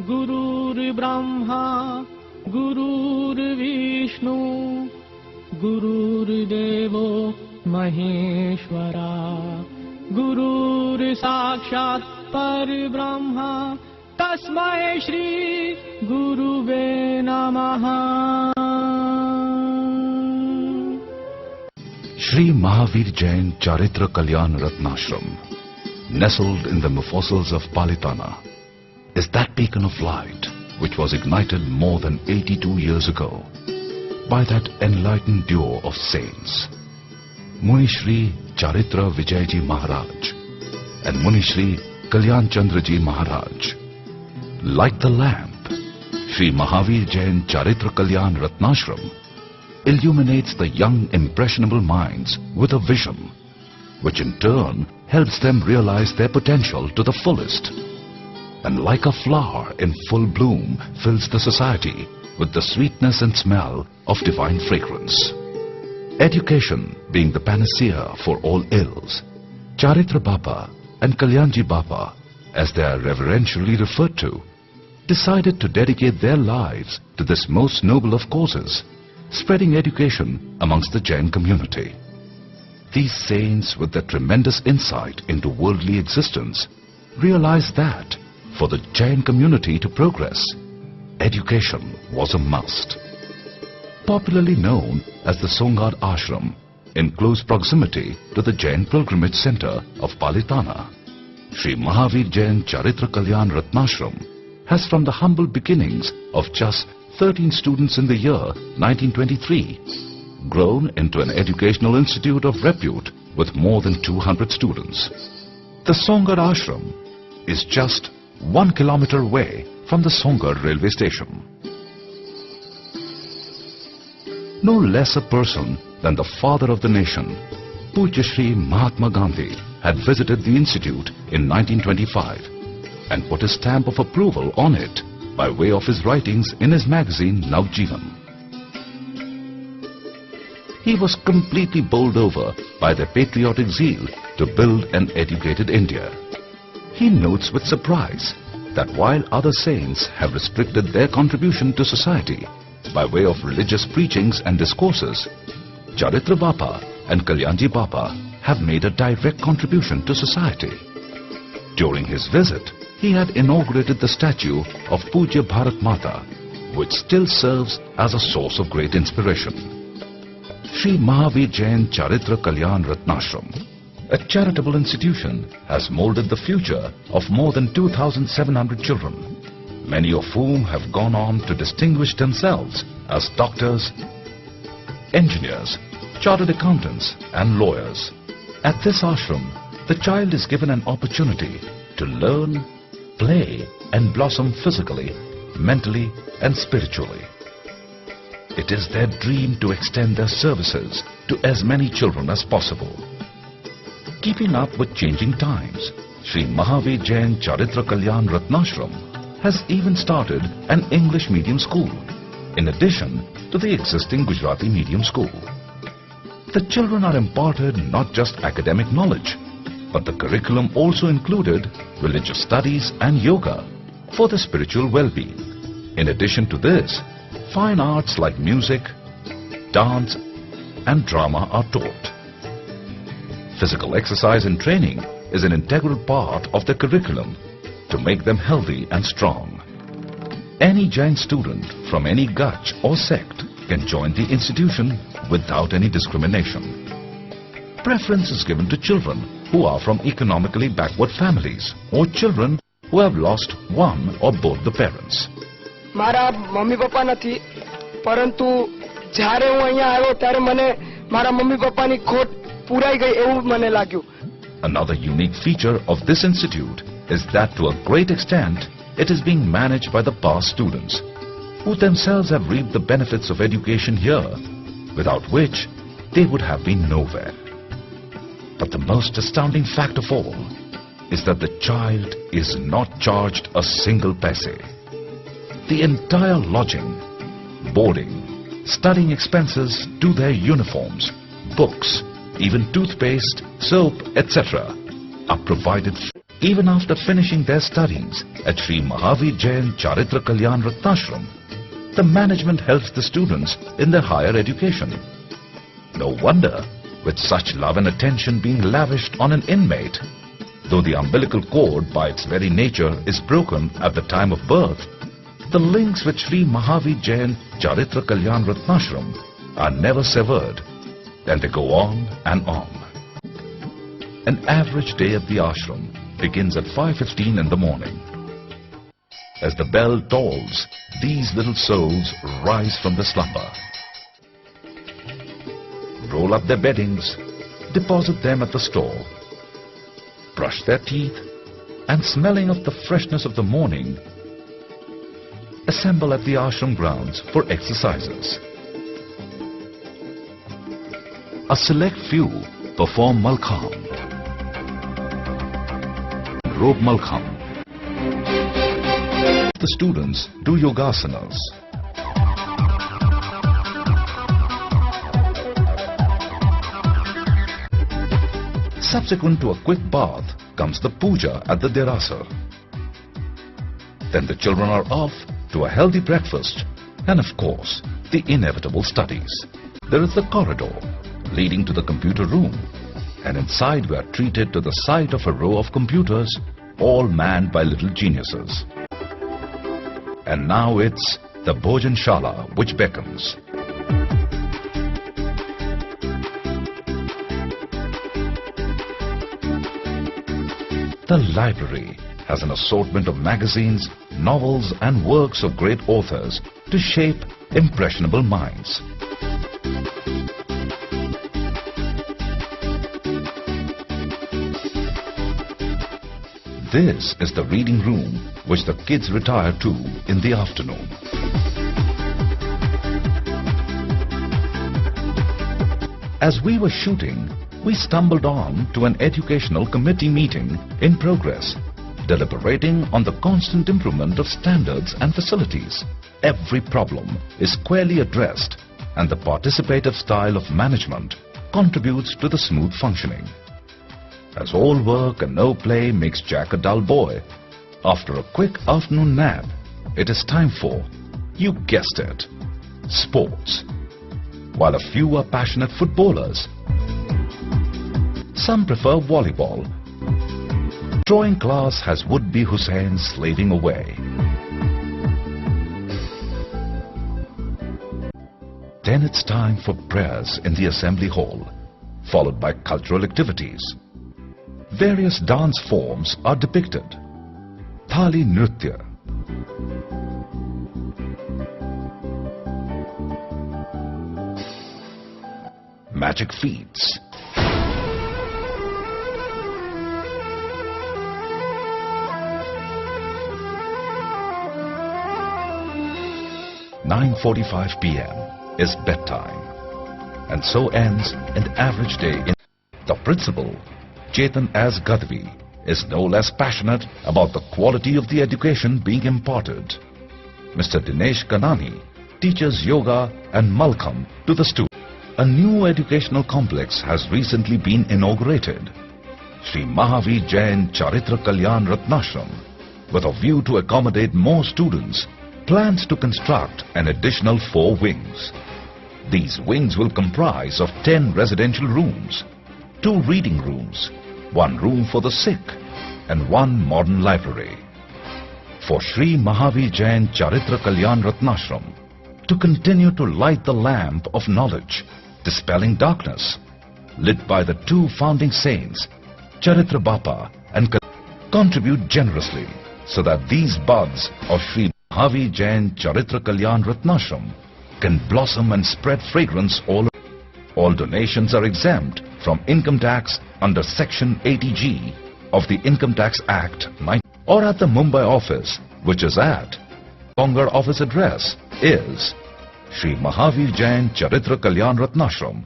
गुरुर्ब्रह्मा गुरुर्विष्णु गुरुर्देवो महेश्वरा गुरुर्साक्षात् परब्रह्मा तस्मै श्री गुरुवे नमः। Shree Mahavir Jain Charitra Kalyan Ratnashram, nestled in the fossils of Palitana, is that beacon of light which was ignited more than 82 years ago by that enlightened duo of saints, Muni Shree Charitra Vijayji Maharaj and Muni Shree Kalyan Chandraji Maharaj. Like the lamp, Shree Mahavir Jain Charitra Kalyan Ratnashram illuminates the young impressionable minds with a vision, which in turn helps them realize their potential to the fullest, and like a flower in full bloom fills the society with the sweetness and smell of divine fragrance. Education being the panacea for all ills, Charitra Baba and Kalyanji Baba, as they are reverentially referred to, decided to dedicate their lives to this most noble of causes, spreading education amongst the Jain community. These saints, with their tremendous insight into worldly existence, realized that for the Jain community to progress, education was a must. Popularly known as the Songadh Ashram, in close proximity to the Jain pilgrimage center of Palitana, Shree Mahavir Jain Charitra Kalyan Ratnashram has, from the humble beginnings of just 13 students in the year 1923, grown into an educational institute of repute with more than 200 students. The Songadh Ashram is just 1 kilometer away from the Songadh railway station. No less a person than the father of the nation, Pujya Shri Mahatma Gandhi, had visited the institute in 1925 and put his stamp of approval on it by way of his writings in his magazine Navjivan. He was completely bowled over by their patriotic zeal to build an educated India. He notes with surprise that while other saints have restricted their contribution to society by way of religious preachings and discourses, Charitra Baba and Kalyanji Baba have made a direct contribution to society. During his visit, he had inaugurated the statue of Pujya Bharat Mata, which still serves as a source of great inspiration. Shree Mahavir Jain Charitra Kalyan Ratnashram, a charitable institution, has molded the future of more than 2,700 children, many of whom have gone on to distinguish themselves as doctors, engineers, chartered accountants and lawyers. At this ashram, the child is given an opportunity to learn, play and blossom physically, mentally and spiritually. It is their dream to extend their services to as many children as possible. Keeping up with changing times, Shree Mahavir Jain Charitra Kalyan Ratnashram has even started an English medium school, in addition to the existing Gujarati medium school. The children are imparted not just academic knowledge, but the curriculum also included religious studies and yoga for the spiritual well-being. In addition to this, fine arts like music, dance and drama are taught. Physical exercise and training is an integral part of the curriculum to make them healthy and strong. Any Jain student from any Gach or sect can join the institution without any discrimination. Preference is given to children who are from economically backward families or children who have lost one or both the parents. મારા mummy papa નથી, પરંતુ જ્યારે હું અહીંયા આવ્યો ત્યારે મને મારા મમ્મી પપ્પાની ખોટ પૂરાઈ ગઈ એવું મને લાગ્યું. Another unique feature of this institute is that to a great extent it is being managed by the past students, who themselves have reaped the benefits of education here, without which they would have been nowhere. But the most astounding fact of all is that the child is not charged a single paise. The entire lodging, boarding, studying expenses to their uniforms, books, even toothpaste, soap, etc. are provided. Even after finishing their studies at Shree Mahavir Jain Charitra Kalyan Ratnashram, the management helps the students in their higher education. No wonder, with such love and attention being lavished on an inmate, though the umbilical cord by its very nature is broken at the time of birth, the links with Shree Mahavir Jain Charitra Kalyan Ratnashram are never severed, and they go on and on. An average day at the ashram begins at 5:15 in the morning. As the bell tolls, these little souls rise from the slumber, roll up their beddings, deposit them at the store, brush their teeth, and smelling of the freshness of the morning, assemble at the ashram grounds for exercises. A select few perform malkham, rope malkham. The students do yogasanas. Subsequent to a quick bath comes the puja at the derasa. Then the children are off to a healthy breakfast and of course the inevitable studies. There is the corridor leading to the computer room, and inside we are treated to the sight of a row of computers, all manned by little geniuses. And now it's the Bhojan Shala which beckons. The library has an assortment of magazines, novels and works of great authors to shape impressionable minds. This is the reading room which the kids retire to in the afternoon. As we were shooting, we stumbled on to an educational committee meeting in progress, deliberating on the constant improvement of standards and facilities. Every problem is squarely addressed, and the participative style of management contributes to the smooth functioning. As all work and no play makes Jack a dull boy, after a quick afternoon nap, it is time for, you guessed it, sports. While a few are passionate footballers, some prefer volleyball. Drawing class has would-be Hussain slaving away. Then it's time for prayers in the assembly hall, followed by cultural activities. Various dance forms are depicted. Thali Nritya, magic feats, (9:45 p.m.) is bedtime, and so ends an average day in. The principal, Chetan as Gadvi, is no less passionate about the quality of the education being imparted. Mr. Dinesh Kanani teaches yoga and malkham to the students. A new educational complex has recently been inaugurated, Shree Mahavir Jain Charitra Kalyan Ratnashram. With a view to accommodate more students, plans to construct an additional 4 wings. These wings will comprise of 10 residential rooms, 2 reading rooms, 1 room for the sick, and 1 modern library. For Shree Mahavir Jain Charitra Kalyan Ratnashram to continue to light the lamp of knowledge, dispelling darkness, lit by the 2 founding saints, Charitra Bapa and contribute generously so that these buds of Shree Mahavir Jain Charitra Kalyan Ratnashram can blossom and spread fragrance all over. All donations are exempt from income tax under Section 80G of the Income Tax Act 9, or at the Mumbai office, which is at Songadh office address is Shree Mahavir Jain Charitra Kalyan Ratnashram,